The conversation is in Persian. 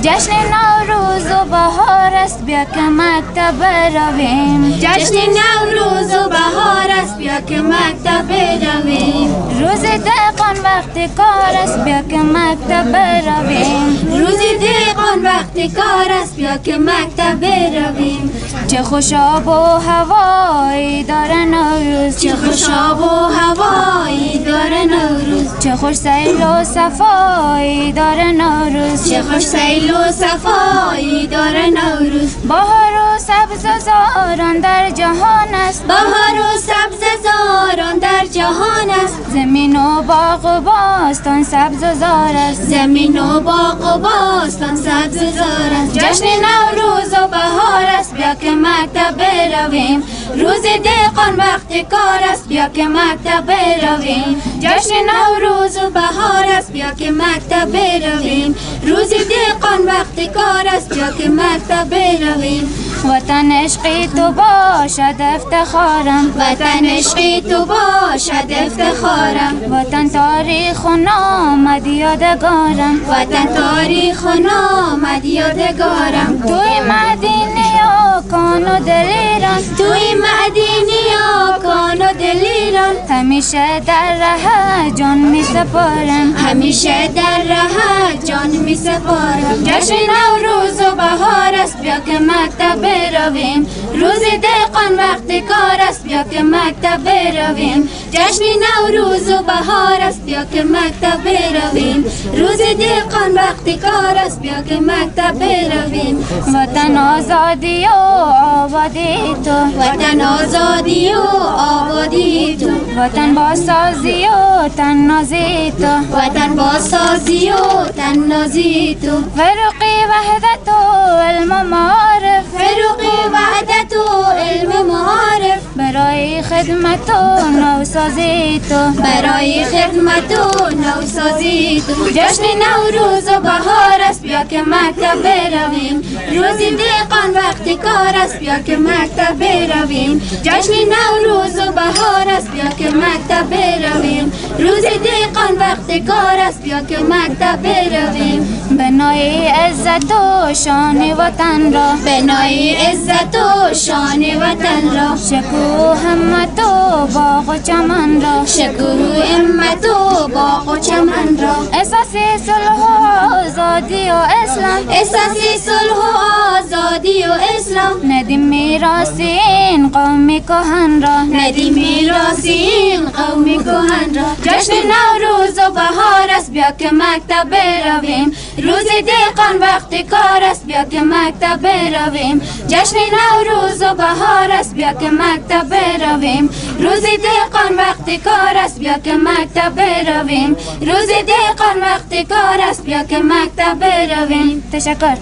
جشن نوروز و بهار است بیا که مکتب برویم. جشن نوروز و بهار است بیا که مکتب برویم. روز دهقان وقت کار است بیا که مکتب برویم. روز دهقان وقت کار است بیا که مکتب برویم. چه خوش آب و هوایی داره نوروز، چه خوش آب و هوایی داره نوروز. چه خوش سیل و صفایی داره نوروز، چه خوش سیل و صفایی داره نوروز. بهار و سبز و زاران در جهان است، بهار و سبز زاران در جهان است. زمین و باغ و باستان سبز و زار است، زمین و باغ و باستان سبز و زار است. جشن نوروز و بهار است بیا که مکتب برویم. روز دهقان وقت کار است بیا که مکتب برویم. جشن نوروز و بهار است بیا که مکتب برویم. روز دهقان وقت کار است بیا که مکتب برویم. وطن عشقی تو باشد افتخارم، وطن عشقی تو باشد افتخارم. وطن تاریخ و نامد یادگارم، وطن تاریخ و نامد یادگارم. توی مدینه و کان و دل ایران، توی مدینه و کان و دل ایران. همیشه در ره جان می سپارم، همیشه در ره جان می سپارم. جشن نوروز و بهار است بیا که مکتب برویم. روز دهقان وقت کار است بیا که مکتب برویم. جشن نوروز و بهار است بیا که مکتب برویم. روز دهقان وقت کار است بیا که مکتب برویم. وطن آزادی و آبادی تو، وطن آزادی و آبادی تو. وطن باسازی و تنازی تو، وطن باسازی و تنازی تو. فرقی وحدت و علم و معارف، فرقی وحدت و علم معارف. برای خدمت و نوسازی تو، برای خدمت و نوسازی تو. جشن نوروز و بهار است بیا که مکتب برویم. روز دهقان وقت کار است بیا که مکتب برویم. جشن نوروز و بهار است بیا که مکتب برویم. روز دهقان وقت کار است بیا که مکتب برویم. بنای عزت و شان وطن را، بنای عزت و شان وطن را. شکوه همت و باغ و چمن را، شکوه همت و باغ و چمن را. اساسی صلح و آزادی و اسلام، اساسی صلح و آزادی و اسلام. ندیم میراث این قوم کهن را، ندیم میراث این قوم کهن را. جشن نوروز و بهار است بیا که مکتب برویم. روز دهقان وقت کار است بیا که مکتب برویم. جشن نوروز و بهار است بیا که مکتب برویم. روز دهقان وقت کار است بیا که مکتب برویم. روز دهقان وقت کار است بیا که مکتب برویم. تشکر.